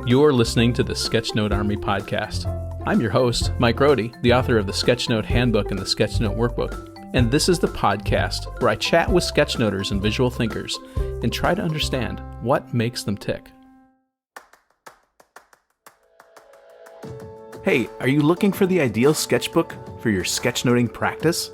You're listening to the Sketchnote Army Podcast. I'm your host, Mike Rohde, the author of the Sketchnote Handbook and the Sketchnote Workbook. And this is the podcast where I chat with sketchnoters and visual thinkers and try to understand what makes them tick. Hey, are you looking for the ideal sketchbook for your sketchnoting practice?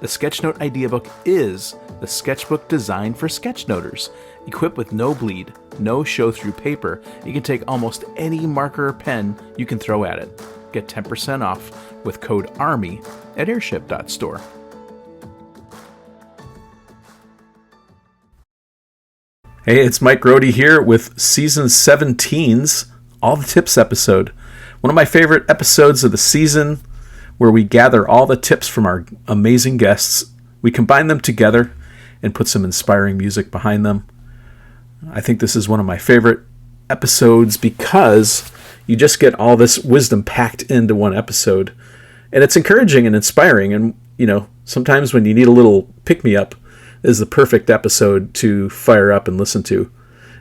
The Sketchnote Idea Book is the sketchbook designed for sketchnoters. Equipped with no bleed, no show-through paper, you can take almost any marker or pen you can throw at it. Get 10% off with code ARMY at airship.store. Hey, it's Mike Rohde here with Season 17's All the Tips episode. One of my favorite episodes of the season where we gather all the tips from our amazing guests. We combine them together and put some inspiring music behind them. I think this is one of my favorite episodes because you just get all this wisdom packed into one episode. And it's encouraging and inspiring. And, you know, sometimes when you need a little pick-me-up, is the perfect episode to fire up and listen to.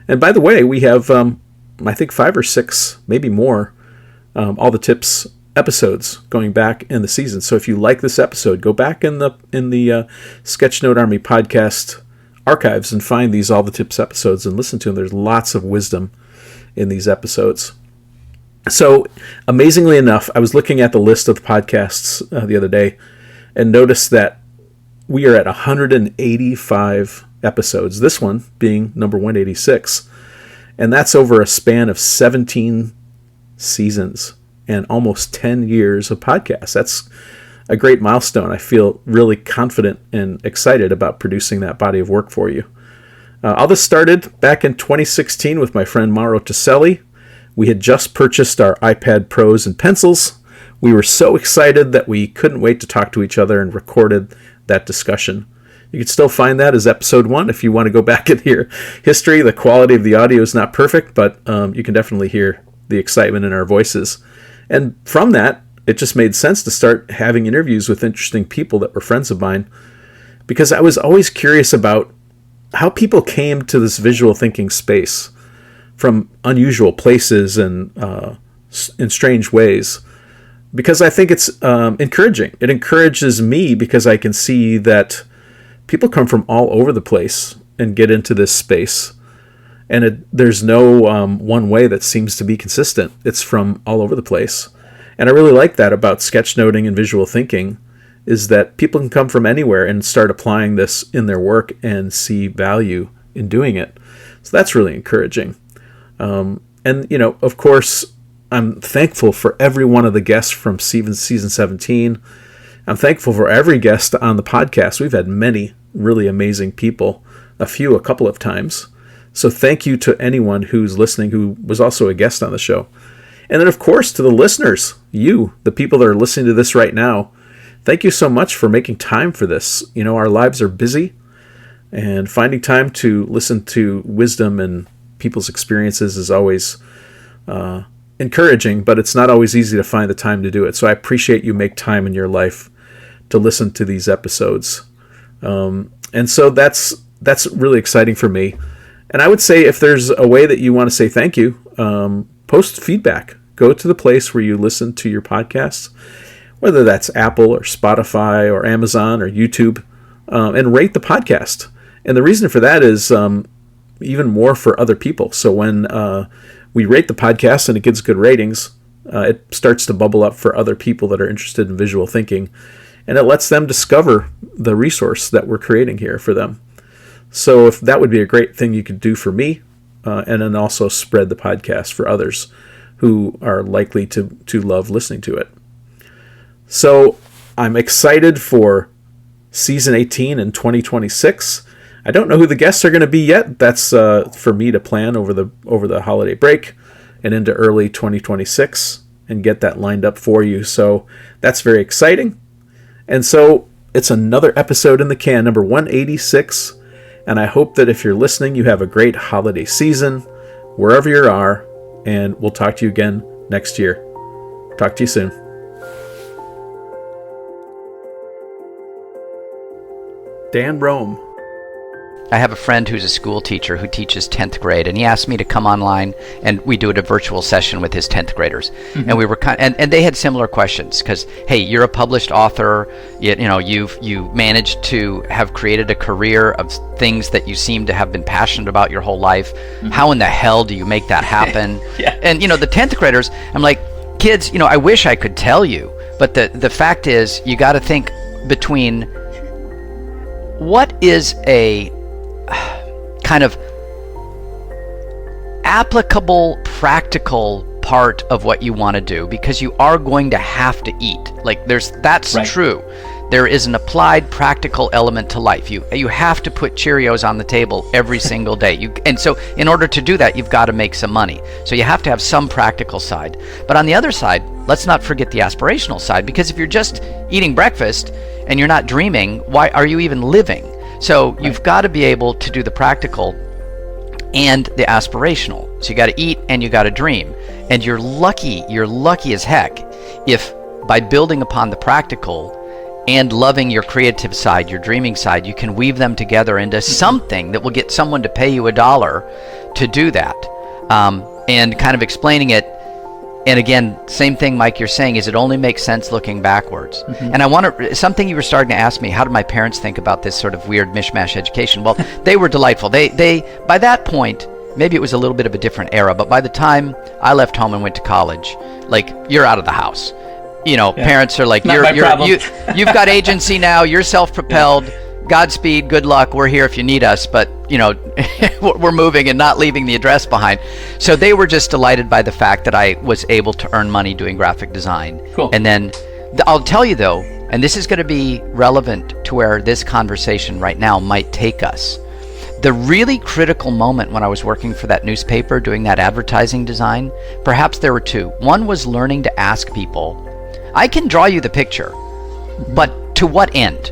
And by the way, we have, I think 5 or 6, maybe more, all the tips episodes going back in the season. So if you like this episode, go back in the Sketchnote Army Podcast archives and find these All the Tips episodes and listen to them. There's lots of wisdom in these episodes. So amazingly enough, I was looking at the list of the podcasts the other day and noticed that we are at 185 episodes, this one being number 186. And that's over a span of 17 seasons and almost 10 years of podcasts. That's a great milestone. I feel really confident and excited about producing that body of work for you. All this started back in 2016 with my friend Mauro Tiselli. We had just purchased our iPad Pros and pencils. We were so excited that we couldn't wait to talk to each other and recorded that discussion. You can still find that as episode 1 if you want to go back and hear history. The quality of the audio is not perfect, but you can definitely hear the excitement in our voices. And from that, it just made sense to start having interviews with interesting people that were friends of mine, because I was always curious about how people came to this visual thinking space from unusual places and in strange ways. Because I think it's encouraging. It encourages me because I can see that people come from all over the place and get into this space. And there's no one way that seems to be consistent. It's from all over the place. And I really like that about sketchnoting and visual thinking, is that people can come from anywhere and start applying this in their work and see value in doing it. So that's really encouraging. And, you know, of course, I'm thankful for every one of the guests from season 17. I'm thankful for every guest on the podcast. We've had many really amazing people, a couple of times. So thank you to anyone who's listening who was also a guest on the show. And then, of course, to the listeners, you, the people that are listening to this right now, thank you so much for making time for this. You know, our lives are busy, and finding time to listen to wisdom and people's experiences is always encouraging, but it's not always easy to find the time to do it. So I appreciate you make time in your life to listen to these episodes. And so that's really exciting for me. And I would say if there's a way that you want to say thank you, post feedback. Go to the place where you listen to your podcasts, whether that's Apple or Spotify or Amazon or YouTube, and rate the podcast. And the reason for that is even more for other people. So when we rate the podcast and it gets good ratings, it starts to bubble up for other people that are interested in visual thinking, and it lets them discover the resource that we're creating here for them. So if that would be a great thing you could do for me, and then also spread the podcast for others who are likely to love listening to it. So I'm excited for Season 18 in 2026. I don't know who the guests are going to be yet. That's for me to plan over the holiday break and into early 2026 and get that lined up for you. So that's very exciting. And so it's another episode in the can, number 186. And I hope that if you're listening, you have a great holiday season, wherever you are, and we'll talk to you again next year. Talk to you soon. Dan Rome. I have a friend who's a school teacher who teaches 10th grade, and he asked me to come online and we do a virtual session with his 10th graders. Mm-hmm. And we were and they had similar questions because, hey, you're a published author, you managed to have created a career of things that you seem to have been passionate about your whole life. Mm-hmm. How in the hell do you make that happen? Yeah. And the 10th graders, I'm like, kids, I wish I could tell you, but the fact is you got to think between what is a kind of applicable, practical part of what you want to do, because you are going to have to eat. Like that's right. True. There is an applied practical element to life. You have to put Cheerios on the table every single day. And so in order to do that, you've got to make some money. So you have to have some practical side. But on the other side, let's not forget the aspirational side, because if you're just eating breakfast and you're not dreaming, why are you even living? So you've got to be able to do the practical and the aspirational. So you got to eat and you got to dream. And you're lucky as heck if by building upon the practical and loving your creative side, your dreaming side, you can weave them together into something that will get someone to pay you $1 to do that. And kind of explaining it. And again, same thing, Mike, you're saying is it only makes sense looking backwards. Mm-hmm. And something you were starting to ask me, how did my parents think about this sort of weird mishmash education? Well, they were delightful. They by that point, maybe it was a little bit of a different era, but by the time I left home and went to college, like, you're out of the house. Parents are like, you've got agency now, you're self-propelled, Godspeed, good luck, we're here if you need us, but, we're moving and not leaving the address behind. So they were just delighted by the fact that I was able to earn money doing graphic design. Cool. And then, I'll tell you though, and this is going to be relevant to where this conversation right now might take us. The really critical moment when I was working for that newspaper doing that advertising design, perhaps there were two. One was learning to ask people, I can draw you the picture, but to what end?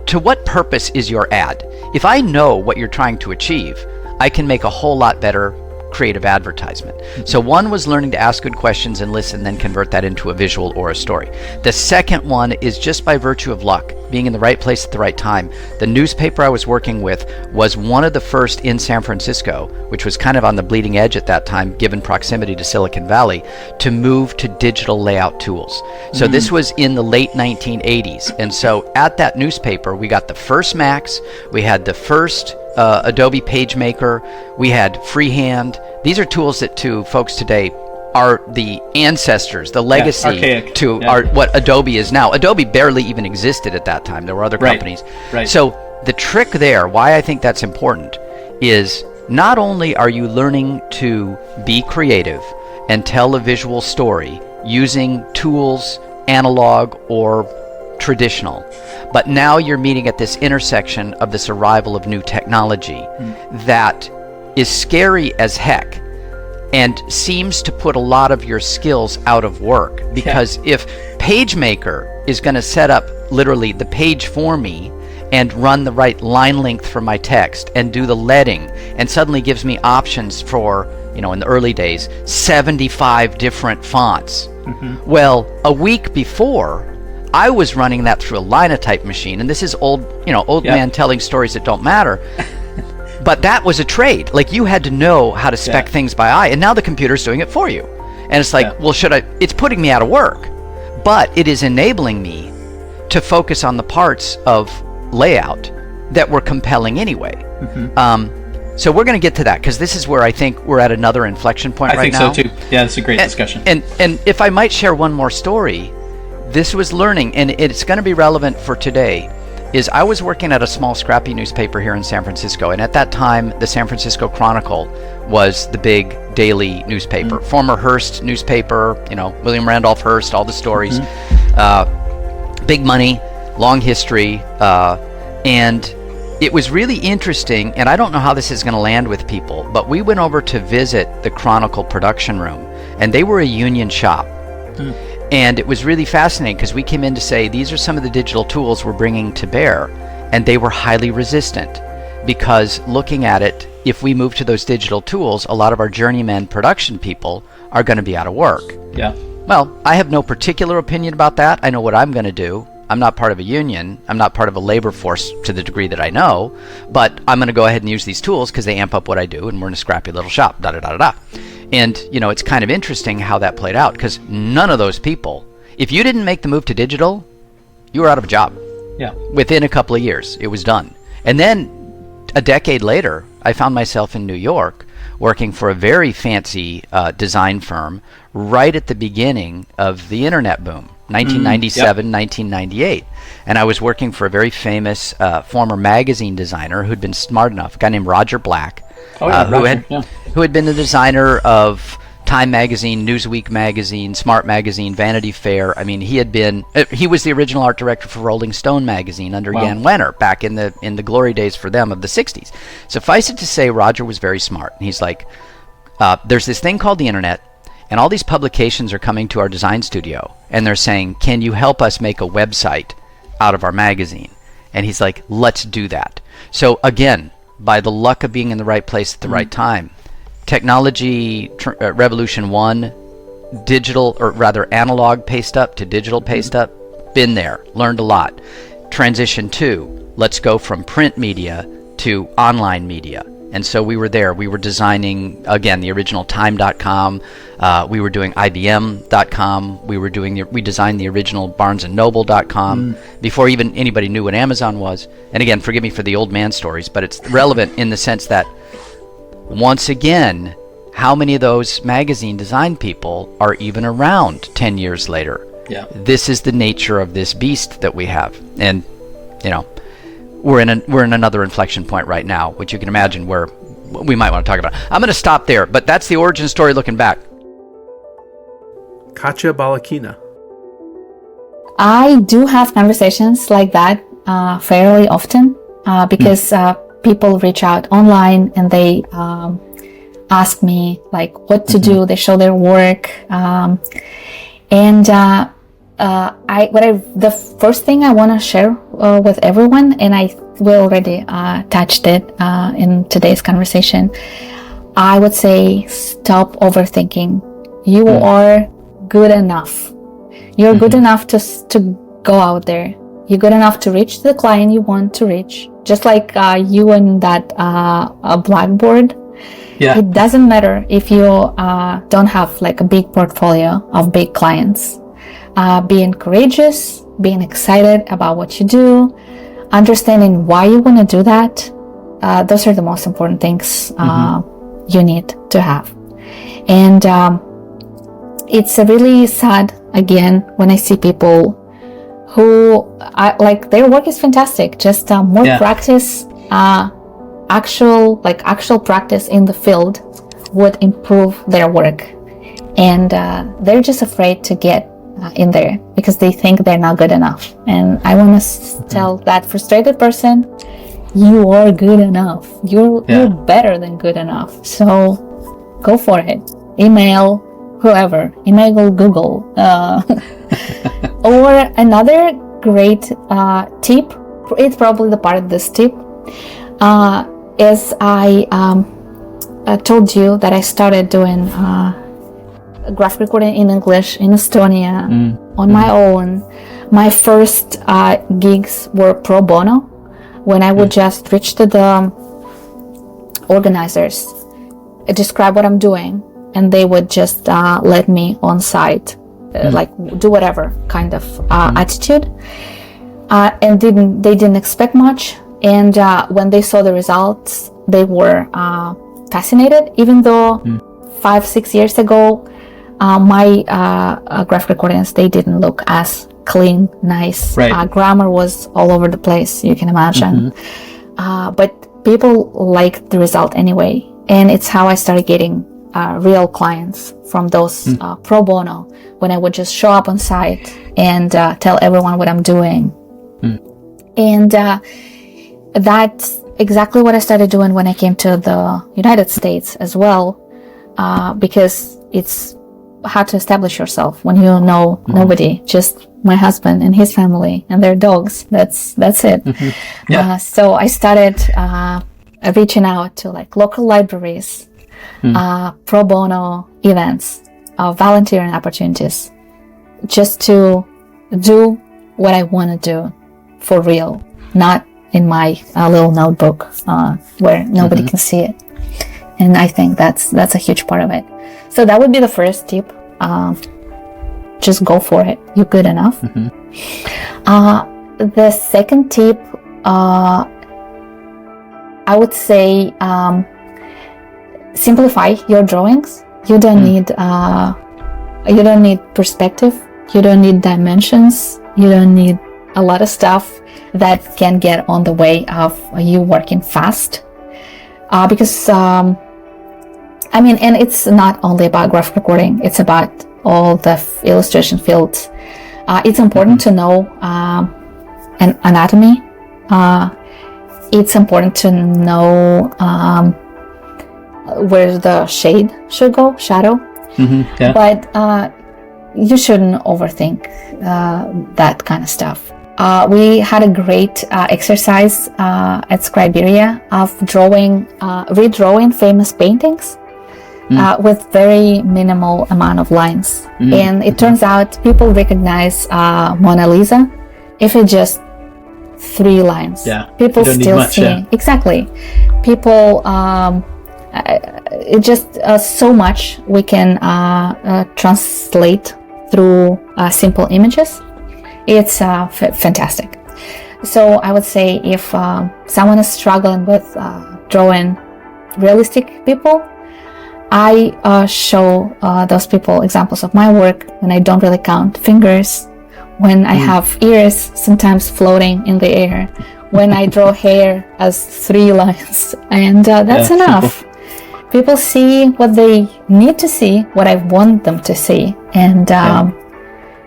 To what purpose is your ad? If I know what you're trying to achieve, I can make a whole lot better creative advertisement. So one was learning to ask good questions and listen, then convert that into a visual or a story. The second one is just by virtue of luck, being in the right place at the right time. The newspaper I was working with was one of the first in San Francisco, which was kind of on the bleeding edge at that time, given proximity to Silicon Valley, to move to digital layout tools. So this was in the late 1980s. And so at that newspaper, we got the first Macs, we had the first Adobe PageMaker, we had Freehand. These are tools that to folks today are the ancestors, the legacy are what Adobe is now. Adobe barely even existed at that time. There were other companies. Right. So the trick there, why I think that's important, is not only are you learning to be creative and tell a visual story using tools, analog or traditional, but now you're meeting at this intersection of this arrival of new technology that is scary as heck and seems to put a lot of your skills out of work, because if PageMaker is going to set up literally the page for me and run the right line length for my text and do the leading and suddenly gives me options for, in the early days, 75 different fonts. Well, a week before, I was running that through a linotype machine, and this is old man telling stories that don't matter. But that was a trade. Like, you had to know how to spec things by eye, and now the computer's doing it for you. And it's like, well, it's putting me out of work, but it is enabling me to focus on the parts of layout that were compelling anyway. So we're going to get to that, because this is where I think we're at another inflection point right now. I think so too. Yeah, it's a great discussion. And if I might share one more story, this was learning, and it's going to be relevant for today, is I was working at a small scrappy newspaper here in San Francisco, and at that time the San Francisco Chronicle was the big daily newspaper. Former Hearst newspaper, William Randolph Hearst, all the stories, big money, long history, and it was really interesting, and I don't know how this is going to land with people, but we went over to visit the Chronicle production room, and they were a union shop. And it was really fascinating, because we came in to say, these are some of the digital tools we're bringing to bear, and they were highly resistant, because looking at it, if we move to those digital tools, a lot of our journeyman production people are going to be out of work. Yeah. Well, I have no particular opinion about that. I know what I'm going to do. I'm not part of a union. I'm not part of a labor force to the degree that I know, but I'm going to go ahead and use these tools because they amp up what I do, and we're in a scrappy little shop, da-da-da-da-da. And, it's kind of interesting how that played out, because none of those people, if you didn't make the move to digital, you were out of a job. Yeah. Within a couple of years, it was done. And then a decade later, I found myself in New York working for a very fancy design firm right at the beginning of the internet boom, 1997, 1998. And I was working for a very famous former magazine designer who'd been smart enough, a guy named Roger Black, who had been the designer of Time Magazine, Newsweek Magazine, Smart Magazine, Vanity Fair. I mean, he was the original art director for Rolling Stone Magazine under Jan Wenner back in the glory days for them of the 60s. Suffice it to say, Roger was very smart. And he's like, there's this thing called the internet, and all these publications are coming to our design studio, and they're saying, can you help us make a website out of our magazine? And he's like, let's do that. So again, by the luck of being in the right place at the right time, technology revolution 1, digital, or rather analog paste up to digital paste up, been there, learned a lot. Transition 2, let's go from print media to online media. And so we were there. We were designing, again, the original time.com. We were doing IBM.com. We designed the original barnesandnoble.com before even anybody knew what Amazon was. And again, forgive me for the old man stories, but it's relevant in the sense that once again, how many of those magazine design people are even around 10 years later? Yeah. This is the nature of this beast that we have. And, we're in another inflection point right now, which you can imagine where we might want to talk about. I'm going to stop there, but that's the origin story looking back. Katya Balakina. I do have conversations like that fairly often because people reach out online and they ask me like what to do. They show their work, the first thing I want to share with everyone, and we already touched it in today's conversation, I would say stop overthinking. You are good enough. You're good enough to go out there. You're good enough to reach the client you want to reach. Just like you and that blackboard. Yeah. It doesn't matter if you don't have like a big portfolio of big clients. Being courageous, being excited about what you do, understanding why you want to do that. Those are the most important things you need to have. And it's really sad, again, when I see people who their work is fantastic, just more practice, actual practice in the field would improve their work. And they're just afraid to get in there because they think they're not good enough. And I want to tell that frustrated person, you are good enough. You're better than good enough. So go for it. Email whoever. Email Google. Or another great tip, it's probably the part of this tip, is I told you that I started doing graphic recording in English in Estonia on my own. My first gigs were pro bono, when I would just reach to the organizers, describe what I'm doing, and they would just let me on site, do whatever kind of attitude. And they didn't expect much. And when they saw the results, they were fascinated, even though 5-6 years ago, my graphic recordings, they didn't look as clean, nice. Right. Grammar was all over the place, you can imagine. But people liked the result anyway. And it's how I started getting real clients from those pro bono, when I would just show up on site and tell everyone what I'm doing. And that's exactly what I started doing when I came to the United States as well, because it's how to establish yourself when you know nobody, just my husband and his family and their dogs. That's it. So I started reaching out to like local libraries, pro bono events, volunteering opportunities, just to do what I want to do for real, not in my little notebook where nobody can see it. And I think that's a huge part of it. So that would be the first tip. Just go for it. You're good enough. The second tip, I would say, simplify your drawings. You don't need perspective. You don't need dimensions. You don't need a lot of stuff that can get on the way of you working fast. Because and it's not only about graphic recording. It's about all the illustration fields. It's important to know an anatomy. It's important to know where the shade should go, shadow. But you shouldn't overthink that kind of stuff. We had a great exercise at Scriberia of redrawing famous paintings with very minimal amount of lines. And it turns out people recognize Mona Lisa if it's just 3 lines. People still much, see exactly. People it just so much we can translate through simple images. It's fantastic. So I would say if someone is struggling with drawing realistic people, I show those people examples of my work when I don't really count fingers, when I have ears sometimes floating in the air, when I draw hair as 3 lines, and that's enough. Simple. People see what they need to see, what I want them to see, and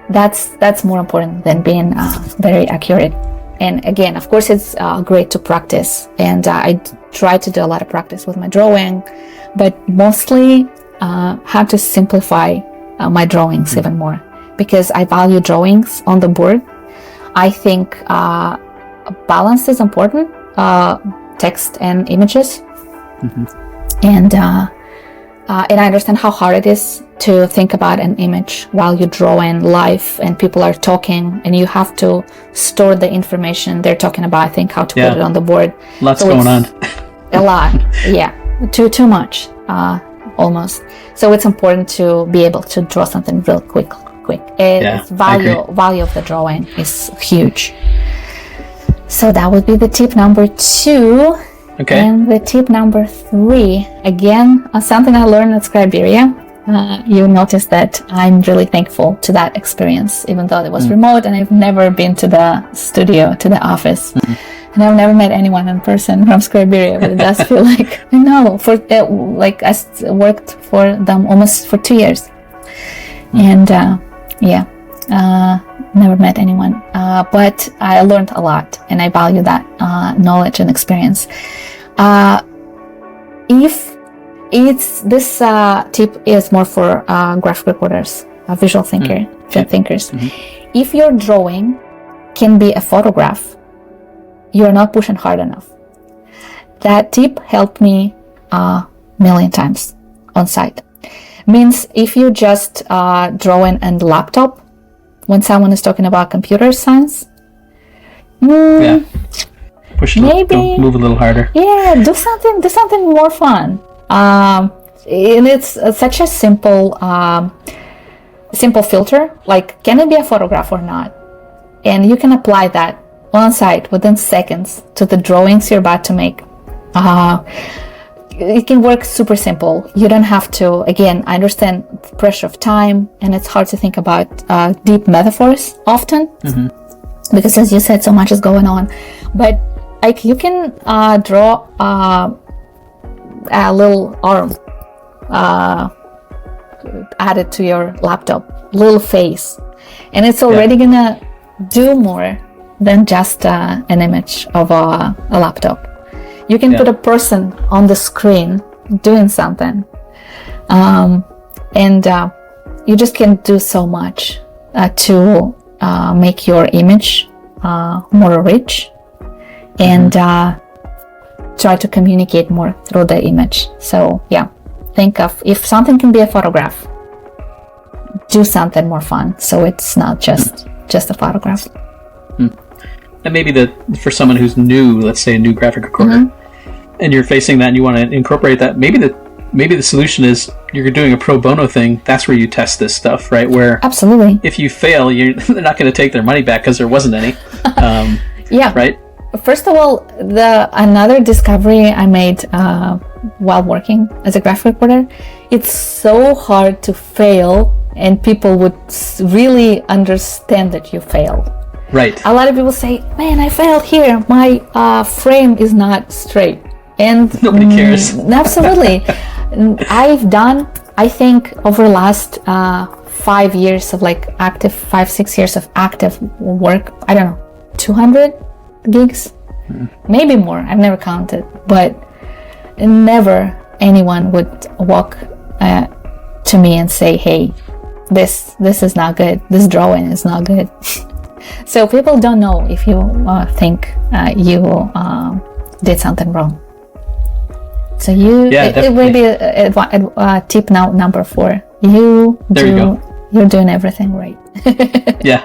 that's more important than being very accurate. And again, of course, it's great to practice, and I try to do a lot of practice with my drawing, but mostly how to simplify my drawings even more, because I value drawings on the board. I think balance is important, text and images. And I understand how hard it is to think about an image while you're drawing live and people are talking, and you have to store the information they're talking about. I think how to put it on the board. Lots going on. A lot, too much, almost. So it's important to be able to draw something real quick. Value of the drawing is huge. So that would be the tip number 2. Okay. And the tip number 3, again, something I learned at Scriberia. You notice that I'm really thankful to that experience, even though it was remote and I've never been to the studio, to the office. And I've never met anyone in person from Scriberia, but it does feel like, I know, I worked for them almost for 2 years. And never met anyone, but I learned a lot, and I value that knowledge and experience. If this tip is more for graphic recorders, visual thinkers. If your drawing can be a photograph, you're not pushing hard enough. That tip helped me a million times on site. Means if you just drawing on the laptop, when someone is talking about computer science, push maybe move a little harder. Do something more fun. And it's such a simple filter. Like, can it be a photograph or not? And you can apply that on site within seconds to the drawings you're about to make. It can work super simple. You don't have to, again, I understand the pressure of time, and it's hard to think about deep metaphors often, because as you said, so much is going on. But like, you can draw a little arm added to your laptop, little face, and it's already gonna do more than just an image of a laptop. You can put a person on the screen doing something, and you just can do so much to make your image more rich and try to communicate more through the image. So think of, if something can be a photograph, do something more fun so it's not just a photograph. and maybe for someone who's new, let's say a new graphic recorder, and you're facing that and you want to incorporate that, maybe the solution is you're doing a pro bono thing. That's where you test this stuff, right? Where absolutely, if you fail, they're not going to take their money back because there wasn't any. Yeah. Right. First of all, another discovery I made while working as a graphic recorder, it's so hard to fail, and people would really understand that you failed. Right. A lot of people say, "Man, I failed here. My frame is not straight," and nobody cares. Absolutely. I've done, I think, over the last 5 years of 5-6 years of active work, I don't know, 200 gigs, maybe more. I've never counted, but never anyone would walk to me and say, "Hey, this is not good. This drawing is not good." So people don't know if you think you did something wrong. So it may be a tip now number 4. You're doing everything right. Yeah.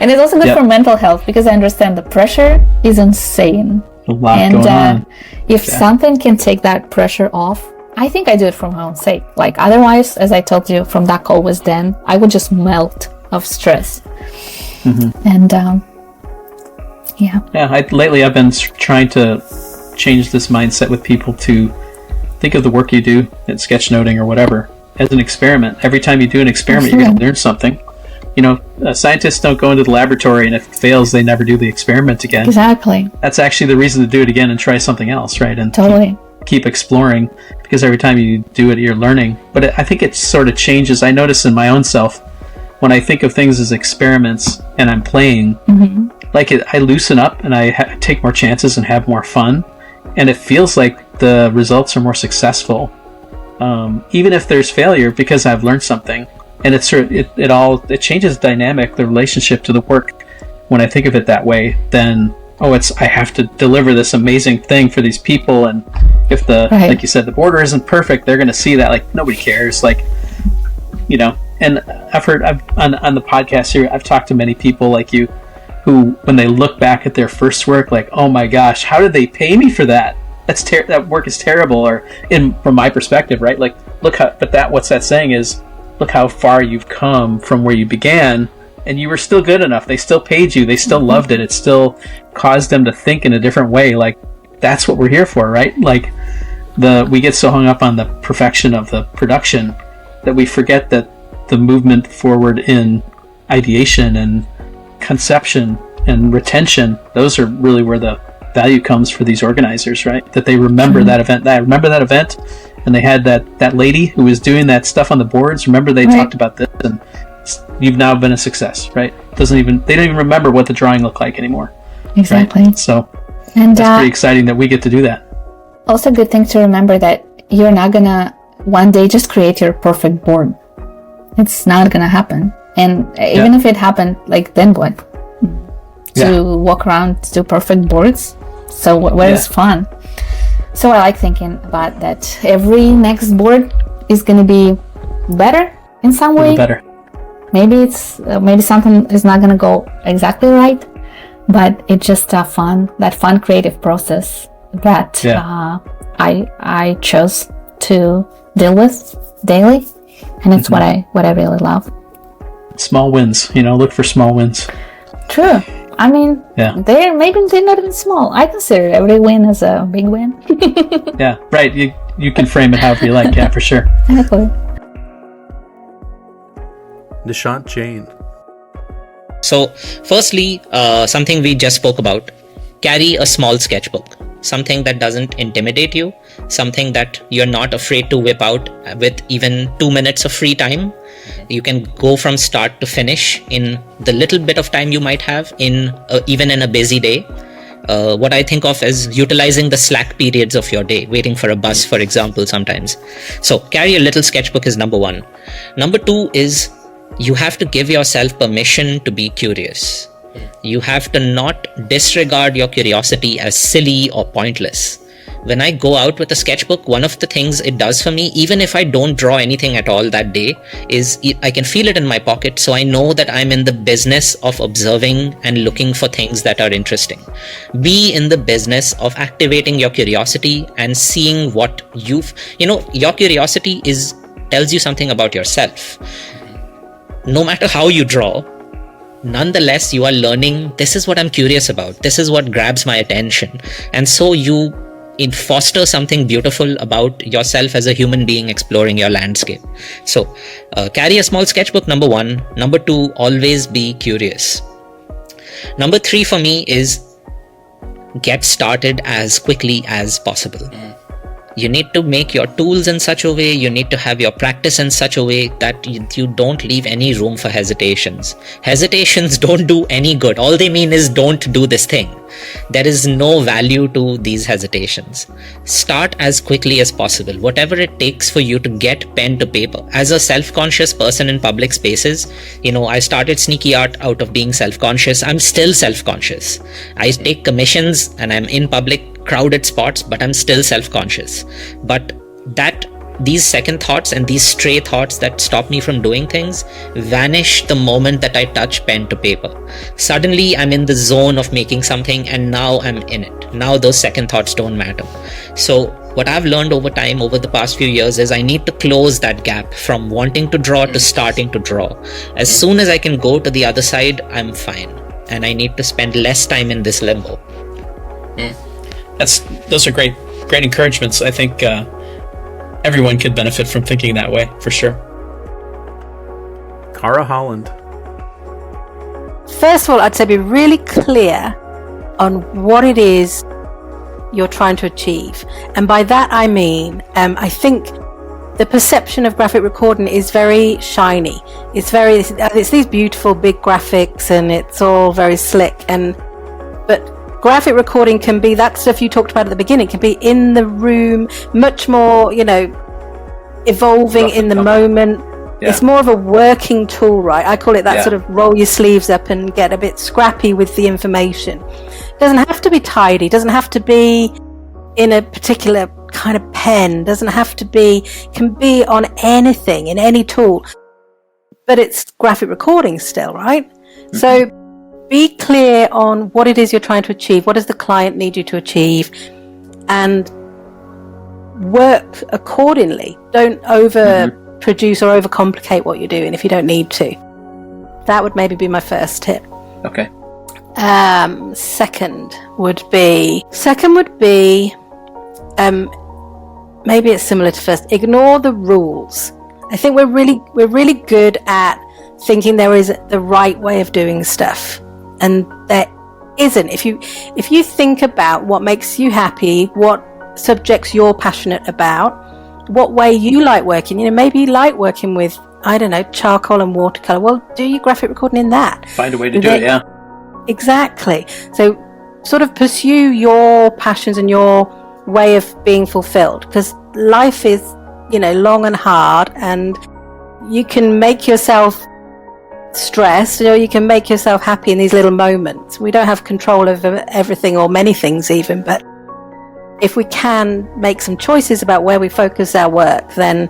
And it's also good for mental health, because I understand the pressure is insane. A lot going on. If something can take that pressure off, I think I do it for my own sake. Otherwise, as I told you from that call with Dan, I would just melt of stress. And lately I've been trying to change this mindset with people to think of the work you do in sketchnoting or whatever as an experiment. Every time you do an experiment, you're going to learn something. Scientists don't go into the laboratory, and if it fails, they never do the experiment again. Exactly. That's actually the reason to do it again and try something else, right? And totally keep exploring, because every time you do it, you're learning. But I think it sort of changes. I notice in my own self, when I think of things as experiments and I'm playing, I loosen up and I take more chances and have more fun. And it feels like the results are more successful, even if there's failure, because I've learned something. And it changes the dynamic, the relationship to the work. When I think of it that way, then I have to deliver this amazing thing for these people. And if like you said, the border isn't perfect, they're going to see that. Nobody cares. And I've heard on the podcast here, I've talked to many people like you, who, when they look back at their first work, oh my gosh, how did they pay me for that? That work is terrible. Or from my perspective, right? What's that saying is, look how far you've come from where you began, and you were still good enough. They still paid you. They still loved it. It still caused them to think in a different way. That's what we're here for, right? We get so hung up on the perfection of the production that we forget that the movement forward in ideation and conception and retention, those are really where the value comes for these organizers, right? That they remember that event. And they had that lady who was doing that stuff on the boards. Remember, they talked about this, and you've now been a success, right? They don't even remember what the drawing looked like anymore. Exactly. Right? So that's pretty exciting that we get to do that. Also, good thing to remember that you're not gonna one day just create your perfect board. It's not gonna happen. And even if it happened, then what? To walk around to perfect boards? So where is fun? So I like thinking about that. Every next board is going to be better in some way. Better. Maybe something is not going to go exactly right, but it's just that fun creative process that I chose to deal with daily, and it's what I really love. Small wins, look for small wins. True. I mean, they're not even small. I consider every win as a big win. Yeah, right. You can frame it however you like. Yeah, for sure. Exactly. Nishant, Jain. So, firstly, something we just spoke about. Carry a small sketchbook. Something that doesn't intimidate you. Something that you're not afraid to whip out with even 2 minutes of free time. You can go from start to finish in the little bit of time you might have, even in a busy day. What I think of as utilizing the slack periods of your day, waiting for a bus, for example, sometimes. So carry a little sketchbook is number 1. Number 2 is you have to give yourself permission to be curious. You have to not disregard your curiosity as silly or pointless. When I go out with a sketchbook, one of the things it does for me, even if I don't draw anything at all that day, is I can feel it in my pocket. So I know that I'm in the business of observing and looking for things that are interesting. Be in the business of activating your curiosity and seeing what your curiosity tells you something about yourself. No matter how you draw, nonetheless, you are learning, this is what I'm curious about. This is what grabs my attention. And so you foster something beautiful about yourself as a human being exploring your landscape. So carry a small sketchbook, number 1. Number 2, always be curious. Number 3 for me is get started as quickly as possible. You need to make your tools in such a way, you need to have your practice in such a way that you don't leave any room for hesitations. Hesitations don't do any good. All they mean is don't do this thing. There is no value to these hesitations. Start as quickly as possible, whatever it takes for you to get pen to paper. As a self-conscious person in public spaces, I started sneaky art out of being self-conscious. I'm still self-conscious. I take commissions and I'm in public crowded spots, but I'm still self-conscious. But these second thoughts and these stray thoughts that stop me from doing things vanish the moment that I touch pen to paper. Suddenly I'm in the zone of making something, and now I'm in it. Now those second thoughts don't matter. So what I've learned over time, over the past few years, is I need to close that gap from wanting to draw to starting to draw. As soon as I can go to the other side, I'm fine. And I need to spend less time in this limbo. Those are great encouragements. I think everyone could benefit from thinking that way, for sure. Cara, Holland. First of all, I'd say be really clear on what it is you're trying to achieve. And by that I mean, I think the perception of graphic recording is very shiny. It's these beautiful big graphics and it's all very slick. But graphic recording can be that stuff you talked about at the beginning, can be in the room, much more, evolving in the moment. Yeah. It's more of a working tool, right? I call it that sort of roll your sleeves up and get a bit scrappy with the information. It doesn't have to be tidy, it doesn't have to be in a particular kind of pen, doesn't have to be, can be on anything, in any tool. But it's graphic recording still, right? Mm-hmm. So be clear on what it is you're trying to achieve. What does the client need you to achieve? And work accordingly. Don't overproduce or overcomplicate what you're doing if you don't need to. That would maybe be my first tip. Okay. Second would be maybe it's similar to first. Ignore the rules. I think we're really good at thinking there is the right way of doing stuff. And there isn't. If you think about what makes you happy, what subjects you're passionate about, what way you like working, maybe you like working with, charcoal and watercolor. Well, do your graphic recording in that. Find a way to do it, yeah. Exactly. So sort of pursue your passions and your way of being fulfilled, because life is, long and hard, and you can make yourself stressed, you can make yourself happy in these little moments. We don't have control over everything or many things even, but if we can make some choices about where we focus our work, then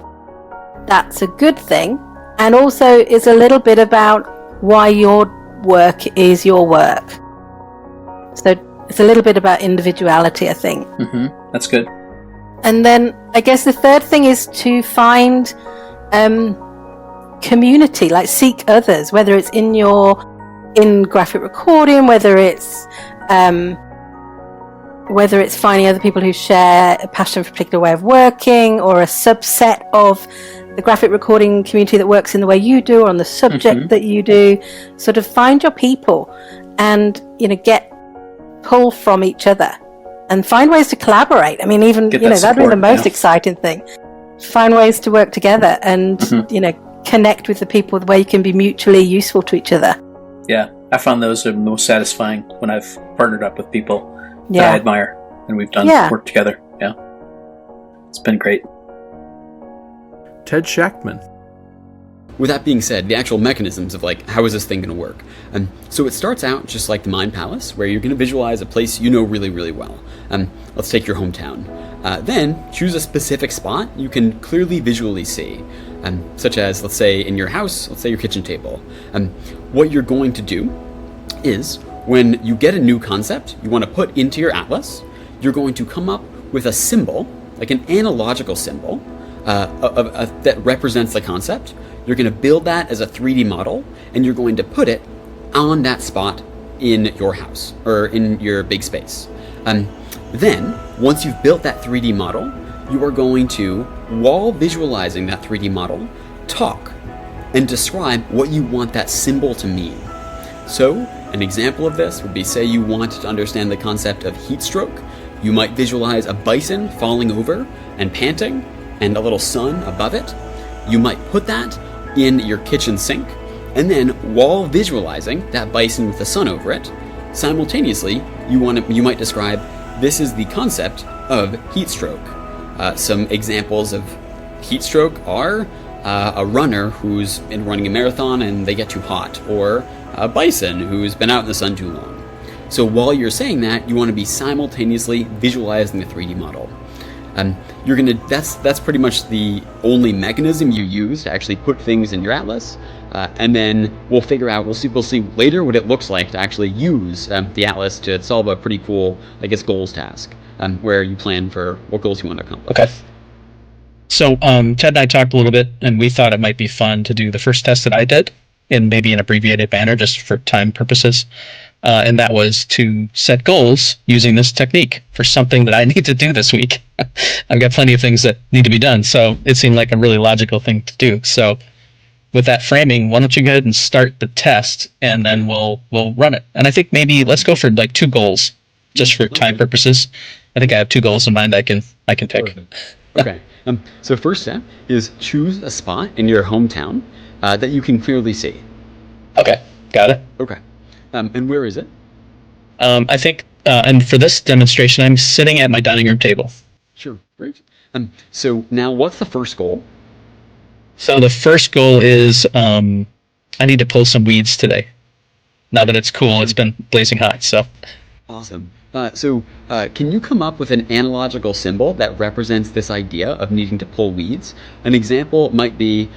that's a good thing. And also it's a little bit about why your work is your work. So it's a little bit about individuality, I think. Mm-hmm. That's good. And then I guess the third thing is to find community, like seek others, whether it's in graphic recording, whether it's finding other people who share a passion for a particular way of working, or a subset of the graphic recording community that works in the way you do, or on the subject that you do. Sort of find your people and get pull from each other and find ways to collaborate. I mean, even that'd be the most exciting thing. Find ways to work together and connect with the people where you can be mutually useful to each other. Yeah, I found those are the most satisfying when I've partnered up with people that I admire and we've done work together. Yeah, it's been great. Ted Schachtman. with that being said, the actual mechanisms of like, how is this thing going to work? So it starts out just like the Mind Palace, where you're going to visualize a place you know really, really well. Let's take your hometown. Then choose a specific spot you can clearly visually see, such as, let's say, in your house, let's say your kitchen table. What you're going to do is, when you get a new concept you want to put into your atlas, you're going to come up with a symbol, like an analogical symbol, that represents the concept. You're going to build that as a 3D model, and you're going to put it on that spot in your house, or in your big space. Then, once you've built that 3D model, you are going to, while visualizing that 3D model, talk and describe what you want that symbol to mean. So, an example of this would be, say you want to understand the concept of heat stroke. You might visualize a bison falling over and panting, and a little sun above it. You might put that in your kitchen sink, and then while visualizing that bison with the sun over it, simultaneously you might describe, this is the concept of heat stroke. Some examples of heat stroke are a runner who's been running a marathon and they get too hot, or a bison who's been out in the sun too long. So while you're saying that, you want to be simultaneously visualizing the 3D model. That's pretty much the only mechanism you use to actually put things in your atlas, and then we'll see later what it looks like to actually use the atlas to solve a pretty cool, I guess, goals task, where you plan for what goals you want to accomplish. Okay. So Ted and I talked a little bit, and we thought it might be fun to do the first test that I did in maybe an abbreviated manner, just for time purposes. And that was to set goals using this technique for something that I need to do this week. I've got plenty of things that need to be done, so it seemed like a really logical thing to do. So with that framing, why don't you go ahead and start the test, and then we'll run it. And I think maybe let's go for like 2 goals, just for time purposes. I think I have 2 goals in mind I can pick. Okay. So first step is choose a spot in your hometown that you can clearly see. Okay, got it. Okay. And where is it? I think, and for this demonstration, I'm sitting at my dining room table. Sure, great. So now what's the first goal? So the first goal is I need to pull some weeds today. Now that it's cool, it's been blazing hot, so. Awesome. So can you come up with an analogical symbol that represents this idea of needing to pull weeds? An example might be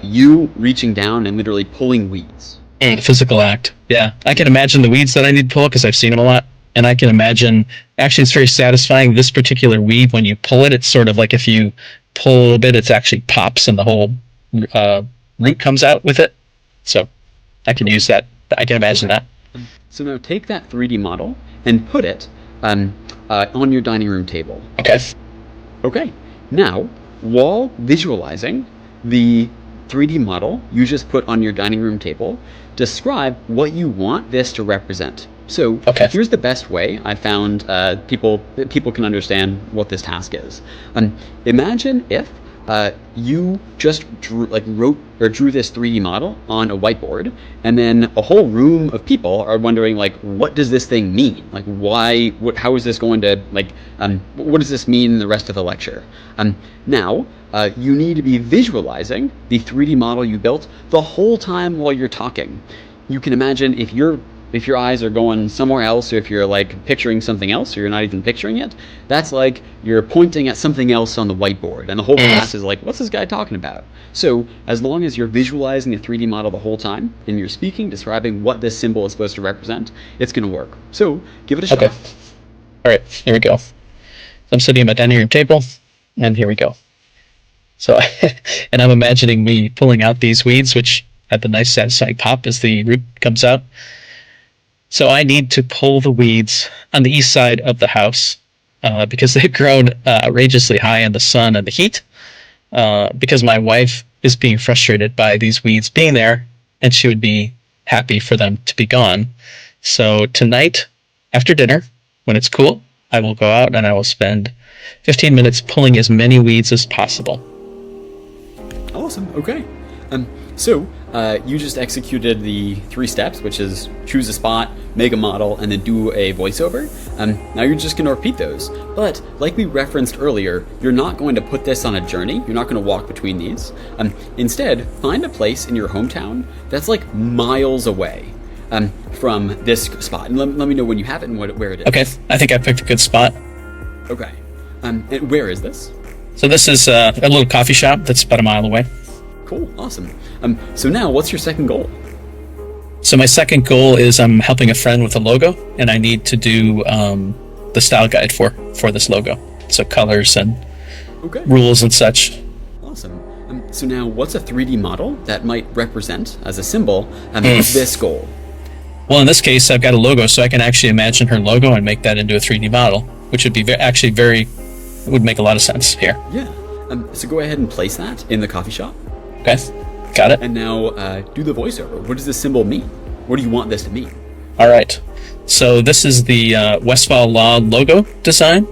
you reaching down and literally pulling weeds. Physical act. Yeah, I can imagine the weeds that I need to pull because I've seen them a lot, and I can imagine. Actually, it's very satisfying. This particular weed, when you pull it, it's sort of like if you pull a little bit, it actually pops and the whole root comes out with it. So I can use that. I can imagine that. So now take that 3D model and put it on your dining room table. Okay. Okay. Now, while visualizing the 3D model you just put on your dining room table, describe what you want this to represent. So here's the best way I found people can understand what this task is. Imagine if you just drew this 3D model on a whiteboard, and then a whole room of people are wondering, like, what does this thing mean? Like, why? How is this going to, like, what does this mean in the rest of the lecture? Now, you need to be visualizing the 3D model you built the whole time while you're talking. You can imagine if your eyes are going somewhere else, or if you're like picturing something else, or you're not even picturing it, that's like you're pointing at something else on the whiteboard, and the whole class is like, what's this guy talking about? So as long as you're visualizing the 3D model the whole time, and you're speaking, describing what this symbol is supposed to represent, it's going to work. So give it a shot. All right, here we go. So I'm sitting at my dining room table, and here we go. So, and I'm imagining me pulling out these weeds, which have the nice satisfying pop as the root comes out. So I need to pull the weeds on the east side of the house because they've grown outrageously high in the sun and the heat, because my wife is being frustrated by these weeds being there, and she would be happy for them to be gone. So tonight, after dinner, when it's cool, I will go out and I will spend 15 minutes pulling as many weeds as possible. Awesome. Okay. So you just executed the 3 steps, which is choose a spot, make a model, and then do a voiceover. Now you're just going to repeat those. But like we referenced earlier, you're not going to put this on a journey. You're not going to walk between these. Instead, find a place in your hometown that's like miles away from this spot. And let me know when you have it and where it is. Okay, I think I picked a good spot. Okay. And where is this? So this is a little coffee shop that's about a mile away. Cool, awesome. So now, what's your second goal? So my second goal is I'm helping a friend with a logo, and I need to do the style guide for this logo. So colors and rules and such. Awesome. So now, what's a 3D model that might represent, as a symbol, this goal? Well, in this case, I've got a logo, so I can actually imagine her logo and make that into a 3D model, which would be would make a lot of sense here. Yeah. So go ahead and place that in the coffee shop. Okay, got it. And now do the voiceover. What does this symbol mean? What do you want this to mean? All right. So this is the Westfall Law logo design.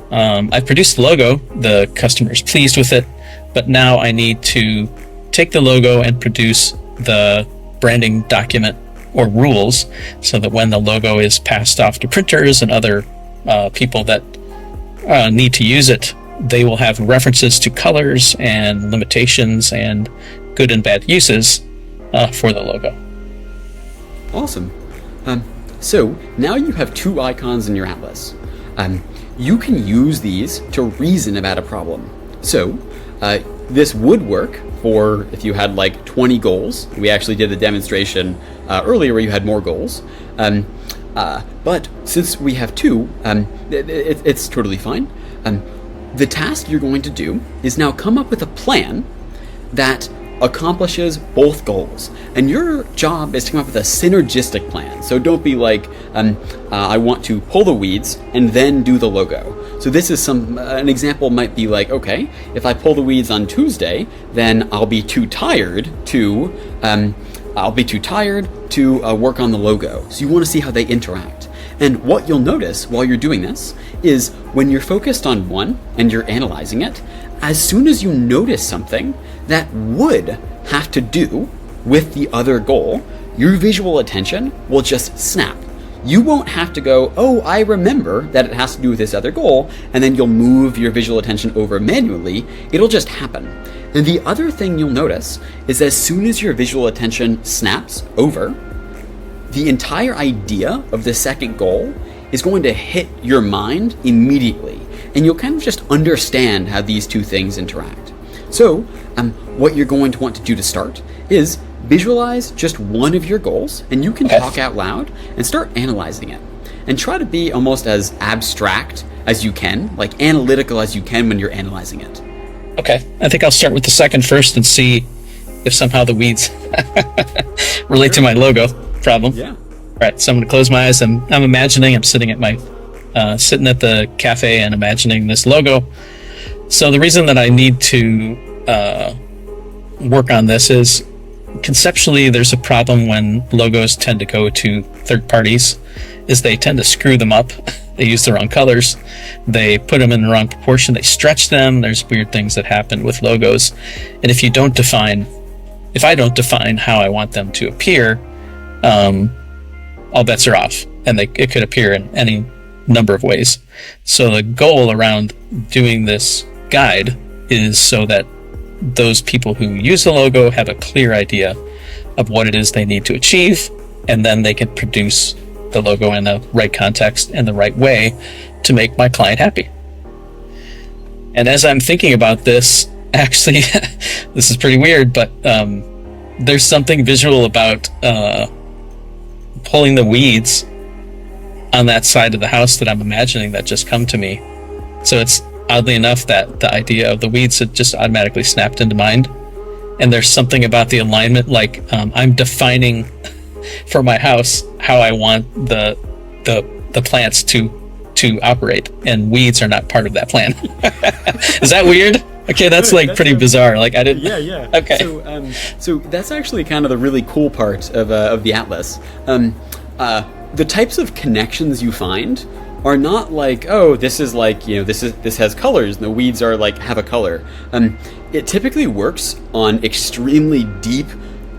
I've produced the logo. The customer is pleased with it, but now I need to take the logo and produce the branding document or rules so that when the logo is passed off to printers and other people that need to use it, they will have references to colors and limitations and good and bad uses for the logo. Awesome. So now you have 2 icons in your atlas. You can use these to reason about a problem. So this would work for if you had like 20 goals. We actually did a demonstration earlier where you had more goals. But since we have 2, it's totally fine. The task you're going to do is now come up with a plan that accomplishes both goals. And your job is to come up with a synergistic plan. So don't be like, I want to pull the weeds and then do the logo. So this is an example might be like, okay, if I pull the weeds on Tuesday, then I'll be too tired to work on the logo. So you want to see how they interact. And what you'll notice while you're doing this is when you're focused on one and you're analyzing it, as soon as you notice something that would have to do with the other goal, your visual attention will just snap. You won't have to go, oh, I remember that it has to do with this other goal, and then you'll move your visual attention over manually. It'll just happen. And the other thing you'll notice is as soon as your visual attention snaps over, the entire idea of the second goal is going to hit your mind immediately, and you'll kind of just understand how these 2 things interact. So, what you're going to want to do to start is visualize just one of your goals, and you can talk out loud and start analyzing it. And try to be almost as abstract as you can, like analytical as you can when you're analyzing it. Okay, I think I'll start with the second first and see if somehow the weeds relate to my logo problem. Yeah. All right, so I'm going to close my eyes. I'm imagining I'm sitting at the cafe and imagining this logo. So the reason that I need to work on this is conceptually there's a problem when logos tend to go to third parties is they tend to screw them up. They use the wrong colors. They put them in the wrong proportion. They stretch them. There's weird things that happen with logos. And if I don't define how I want them to appear, all bets are off, and it could appear in any number of ways. So the goal around doing this guide is so that those people who use the logo have a clear idea of what it is they need to achieve, and then they can produce the logo in the right context and the right way to make my client happy. And as I'm thinking about this, actually, this is pretty weird, but there's something visual about pulling the weeds on that side of the house that I'm imagining that just come to me. So it's oddly enough that the idea of the weeds had just automatically snapped into mind. And there's something about the alignment, like I'm defining for my house how I want the plants to operate, and weeds are not part of that plan. Is that weird? Okay, that's like pretty bizarre. Like I didn't. Yeah. Okay. So that's actually kind of the really cool part of the atlas. The types of connections you find are not like, oh, this is like, this has colors and the weeds are like have a color. It typically works on extremely deep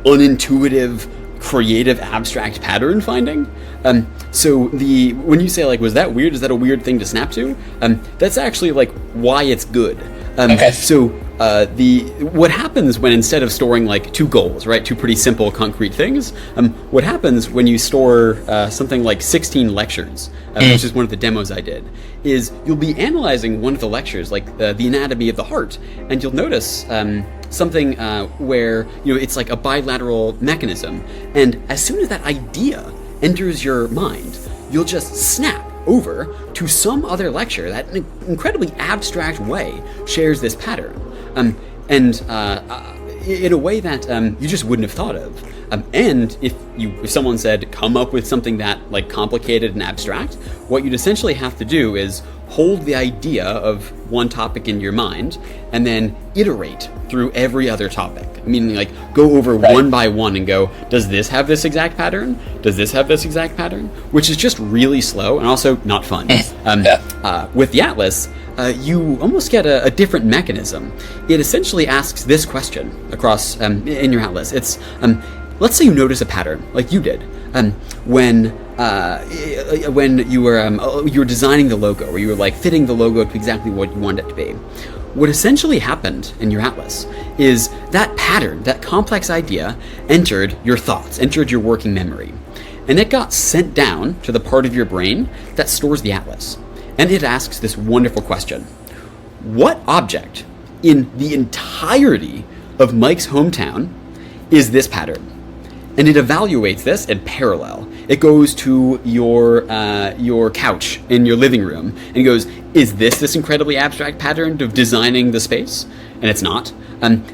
unintuitive, creative, abstract pattern finding. So when you say like, was that weird? Is that a weird thing to snap to? That's actually like why it's good. So what happens when instead of storing like two goals, right, two pretty simple concrete things, what happens when you store something like 16 lectures, which is one of the demos I did, is you'll be analyzing one of the lectures, like the anatomy of the heart, and you'll notice something where it's like a bilateral mechanism, and as soon as that idea enters your mind, you'll just snap over to some other lecture that in an incredibly abstract way shares this pattern, and in a way that you just wouldn't have thought of. And if someone said, come up with something that like complicated and abstract, what you'd essentially have to do is hold the idea of one topic in your mind and then iterate through every other topic. Meaning like go over one by one and go, does this have this exact pattern? Does this have this exact pattern? Which is just really slow and also not fun. With the Atlas, you almost get a different mechanism. It essentially asks this question across in your Atlas. It's let's say you notice a pattern like you did when you were designing the logo, or you were like fitting the logo to exactly what you wanted it to be. What essentially happened in your Atlas is that pattern, that complex idea, entered your thoughts, entered your working memory, and it got sent down to the part of your brain that stores the Atlas. And it asks this wonderful question: what object in the entirety of Mike's hometown is this pattern? And it evaluates this in parallel. It goes to your couch in your living room and goes, is this incredibly abstract pattern of designing the space? And it's not.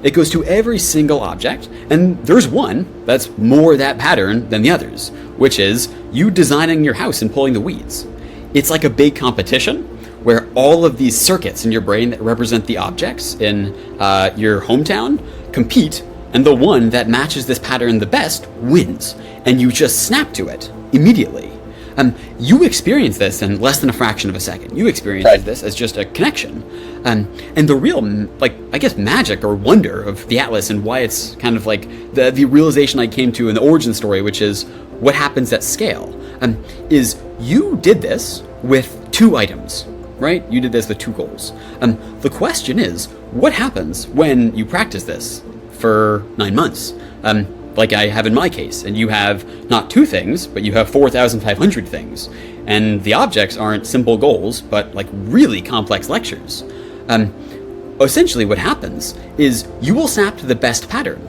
It goes to every single object, and there's one that's more that pattern than the others, which is you designing your house and pulling the weeds. It's like a big competition where all of these circuits in your brain that represent the objects in your hometown compete, and the one that matches this pattern the best wins, and you just snap to it immediately. You experience this in less than a fraction of a second. You experience this as just a connection. And the real, I guess, magic or wonder of the Atlas, and why it's kind of like the realization I came to in the origin story, which is what happens at scale, is you did this with 2 items, right? You did this with 2 goals. The question is, what happens when you practice this for 9 months, like I have in my case, and you have not 2 things, but you have 4,500 things, and the objects aren't simple goals, but like really complex lectures. Essentially what happens is you will snap to the best pattern,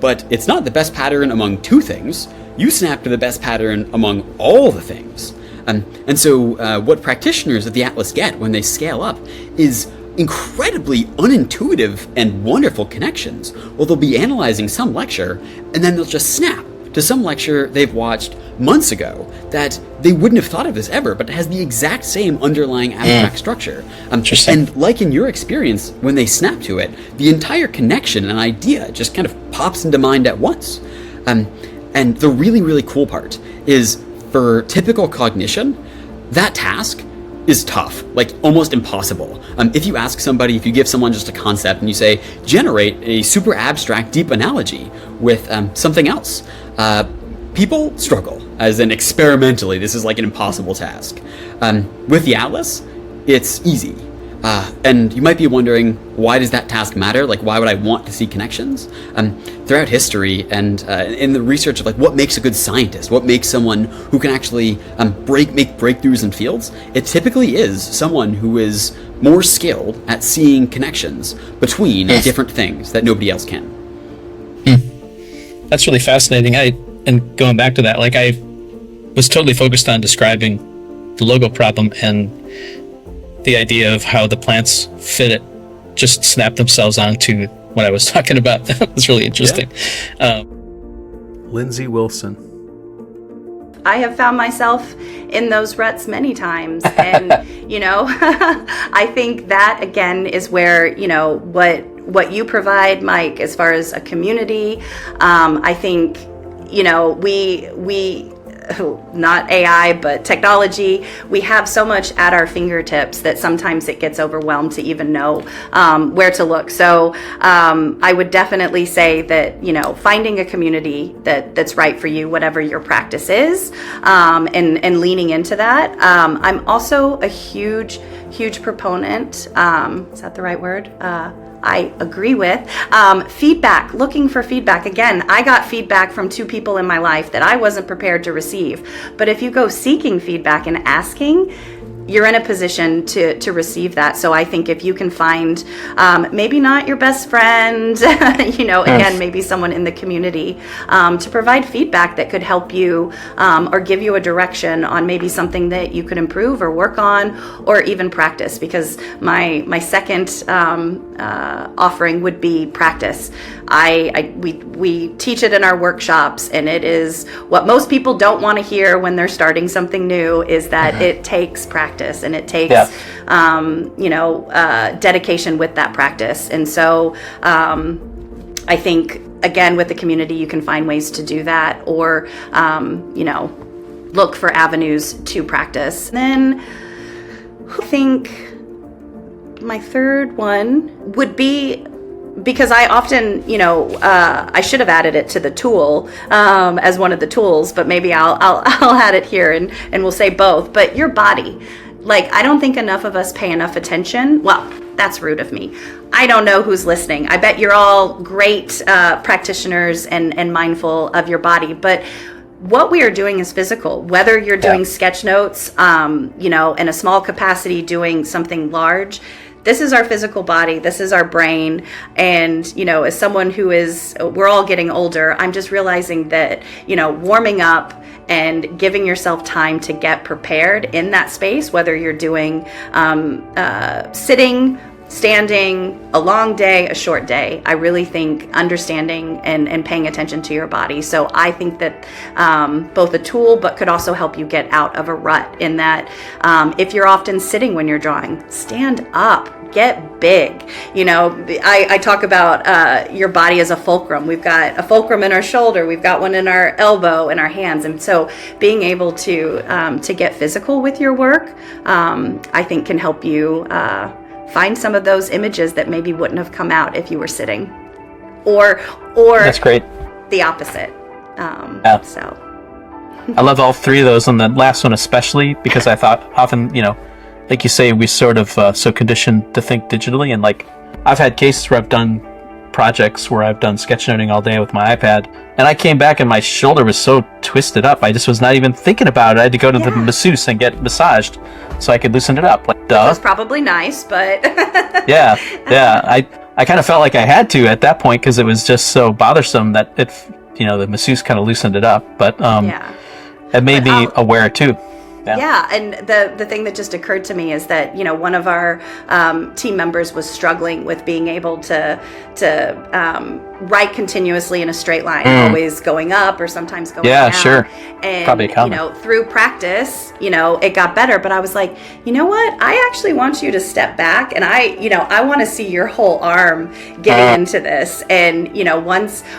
but it's not the best pattern among 2 things. You snap to the best pattern among all the things. And so what practitioners of the Atlas get when they scale up is incredibly unintuitive and wonderful connections. Well, they'll be analyzing some lecture, and then they'll just snap to some lecture they've watched months ago that they wouldn't have thought of this ever, but it has the exact same underlying abstract structure. And like in your experience, when they snap to it, the entire connection and idea just kind of pops into mind at once. And the really, really cool part is, for typical cognition, that task is tough, like almost impossible. If you ask somebody, if you give someone just a concept and you say, generate a super abstract, deep analogy with something else, people struggle, as in experimentally, this is like an impossible task. With the Atlas, it's easy. And you might be wondering, why does that task matter? Like, why would I want to see connections? Throughout history and in the research of like what makes a good scientist, what makes someone who can actually make breakthroughs in fields, it typically is someone who is more skilled at seeing connections between different things that nobody else can. That's really fascinating. And going back to that, like I was totally focused on describing the logo problem and the idea of how the plants fit it, just snap themselves onto what I was talking about. That was really interesting. Yeah. Lindsay Wilson. I have found myself in those ruts many times. And, I think that, again, is where, what you provide, Mike, as far as a community, I think, we not AI, but technology. We have so much at our fingertips that sometimes it gets overwhelmed to even know where to look. So I would definitely say that, finding a community that's right for you, whatever your practice is, and leaning into that. I'm also a huge proponent, is that the right word? I agree with. Feedback, looking for feedback. Again, I got feedback from 2 people in my life that I wasn't prepared to receive. But if you go seeking feedback and asking, you're in a position to receive that. So I think if you can find maybe not your best friend, again, maybe someone in the community to provide feedback that could help you or give you a direction on maybe something that you could improve or work on or even practice. Because my second offering would be practice. We teach it in our workshops, and it is what most people don't want to hear when they're starting something new, is that it takes practice and it takes dedication with that practice. And so I think, again, with the community, you can find ways to do that, or look for avenues to practice. And then I think my third one would be, because I often, I should have added it to the tool as one of the tools, but maybe I'll add it here and we'll say both. But your body, I don't think enough of us pay enough attention. Well, that's rude of me. I don't know who's listening. I bet you're all great practitioners and mindful of your body, but what we are doing is physical. Whether you're doing sketchnotes, in a small capacity, doing something large, this is our physical body. This is our brain. And, as someone we're all getting older, I'm just realizing that, warming up and giving yourself time to get prepared in that space, whether you're doing sitting, standing, a long day, a short day, I really think understanding and paying attention to your body. So I think that both a tool, but could also help you get out of a rut, in that if you're often sitting when you're drawing, stand up. Get big. I talk about your body as a fulcrum. We've got a fulcrum in our shoulder. We've got one in our elbow and our hands. And so being able to get physical with your work, I think can help you find some of those images that maybe wouldn't have come out if you were sitting, or that's great. The opposite. So I love all 3 of those, and the last one especially, because I thought often, like you say, we sort of so conditioned to think digitally, and I've had cases where I've done projects where I've done sketchnoting all day with my iPad, and I came back and my shoulder was so twisted up, I just was not even thinking about it. I had to go to the masseuse and get massaged so I could loosen it up. Duh. It was probably nice, but yeah. I kind of felt like I had to at that point, because it was just so bothersome that the masseuse kind of loosened it up. But it made me aware too. Yeah, and the thing that just occurred to me is that, one of our team members was struggling with being able to write continuously in a straight line, always going up or sometimes going down. Yeah, sure. And, probably common. Through practice, it got better. But I was like, you know what? I actually want you to step back, and I want to see your whole arm getting into this. And,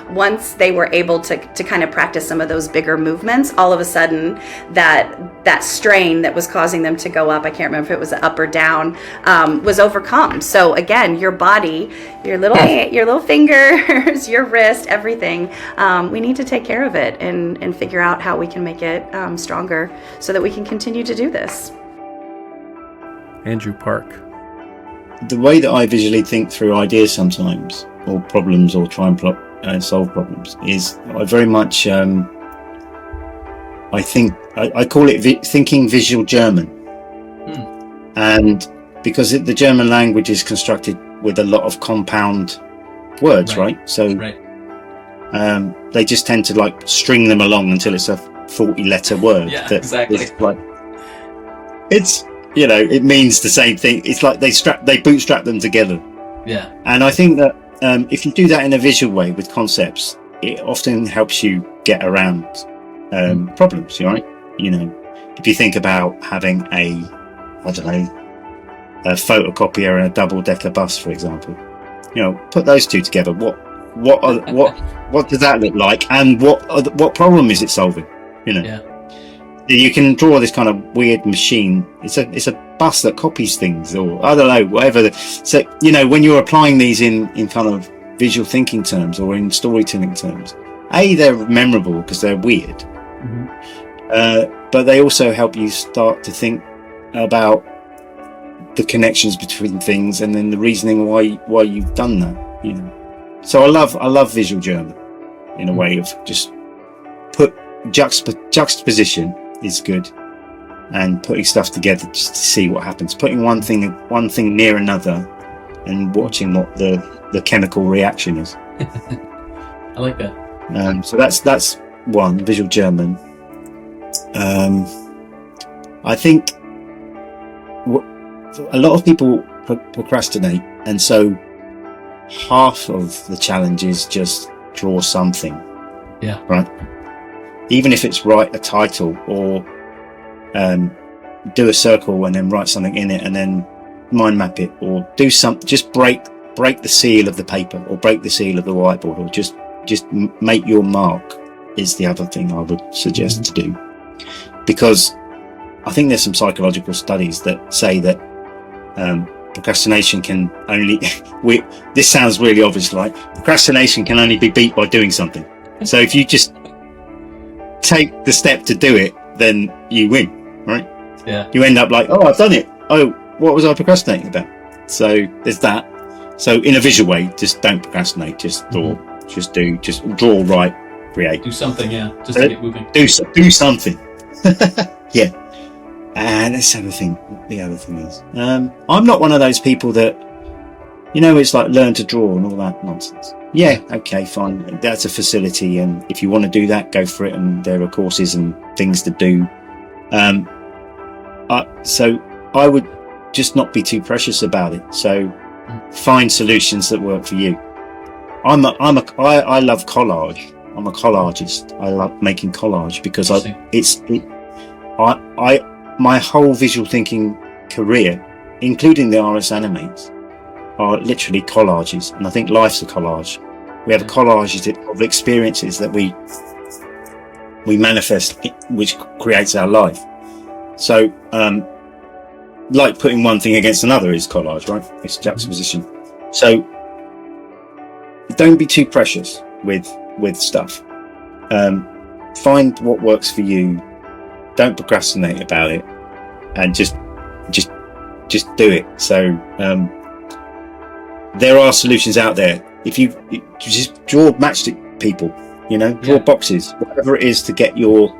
once they were able to kind of practice some of those bigger movements, all of a sudden that strain that was causing them to go up, I can't remember if it was up or down, was overcome. So again, your body, your little fingers, your wrist, everything, we need to take care of it and figure out how we can make it stronger so that we can continue to do this. Andrew Park. The way that I visually think through ideas sometimes, or problems, or try and solve problems, is I very much I call it thinking visual German. And because the German language is constructed with a lot of compound words, right? So they just tend to string them along until it's a 40-letter word. Yeah, exactly. It means the same thing. It's like they bootstrap them together. Yeah. And I think that if you do that in a visual way with concepts, it often helps you get around problems, right? If you think about having a photocopier and a double-decker bus, for example, put those two together. What does that look like, and what problem is it solving? Yeah. you can draw this kind of weird machine. It's a bus that copies things, or I don't know, whatever. So when you're applying these in kind of visual thinking terms or in storytelling terms, they're memorable because they're weird, but they also help you start to think about the connections between things and then the reasoning why you've done that. So I love visual German in a way of just put juxtaposition is good, and putting stuff together just to see what happens, putting one thing near another and watching what the chemical reaction is. I like that. So that's one, visual German. I think a lot of people procrastinate, and so half of the challenge is just draw something. Yeah. Right. Even if it's write a title or do a circle and then write something in it and then mind map it, or do something, just break the seal of the paper or break the seal of the whiteboard, or just make your mark is the other thing I would suggest to do. Because I think there's some psychological studies that say that procrastination can only this sounds really obvious, like procrastination can only be beat by doing something. So if you just take the step to do it, then you win, right? Yeah. You end up like, oh, I've done it. Oh, what was I procrastinating about? So there's that. So in a visual way, just don't procrastinate. Just draw. Just draw, write, create. Do something, yeah. Just to get moving. Do something. Yeah. And let's have a think. What the other thing is, I'm not one of those people that, it's like learn to draw and all that nonsense. Yeah, okay, fine. That's a facility, and if you want to do that, go for it. And there are courses and things to do. So I would just not be too precious about it. So find solutions that work for you. I love collage. I'm a collageist. I love making collage because my whole visual thinking career, including the RS Animates, are literally collages, and I think life's a collage. We have a collage of experiences that we manifest, which creates our life. So, like putting one thing against another is collage, right? It's juxtaposition. So, don't be too precious with stuff. Find what works for you. Don't procrastinate about it, and just do it. So there are solutions out there. If you just draw matchstick people, draw boxes, whatever it is to get your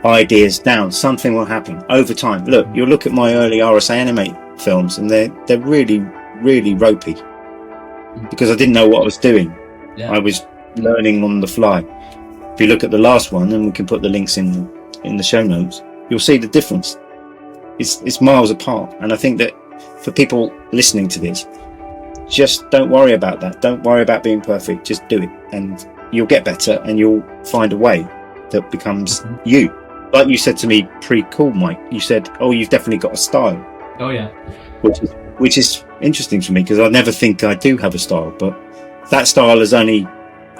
ideas down, something will happen over time. Look, you'll look at my early RSA Animate films, and they're really, really ropey because I didn't know what I was doing. I was learning on the fly. If you look at the last one, and we can put the links in the show notes, you'll see the difference. It's miles apart. And I think that for people listening to this, just don't worry about that. Don't worry about being perfect. Just do it, and you'll get better, and you'll find a way that becomes you. Like you said to me pre-call, Mike, you said, oh, you've definitely got a style. Oh yeah. Which is interesting for me, because I never think I do have a style, but that style has only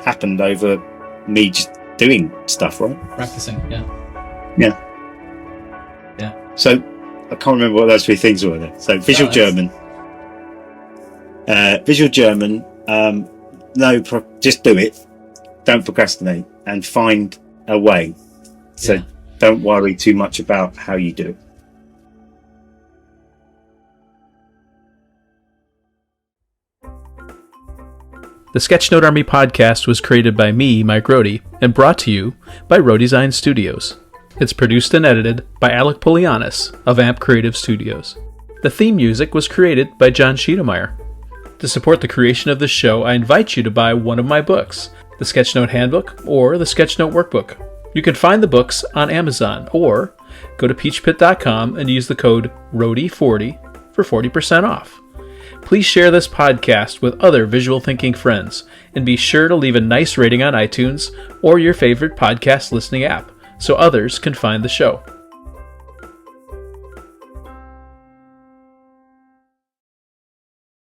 happened over me just doing stuff, right? Practicing, yeah. So I can't remember what those three things were there. So visual German. Just do it. Don't procrastinate, and find a way. So don't worry too much about how you do it. The Sketchnote Army Podcast was created by me, Mike Rohde, and brought to you by Rohde Design Studios. It's produced and edited by Alec Polianis of AMP Creative Studios. The theme music was created by John Schiedermeyer. To support the creation of this show, I invite you to buy one of my books, the Sketchnote Handbook or the Sketchnote Workbook. You can find the books on Amazon, or go to peachpit.com and use the code ROHDE40 for 40% off. Please share this podcast with other visual thinking friends, and be sure to leave a nice rating on iTunes or your favorite podcast listening app so others can find the show.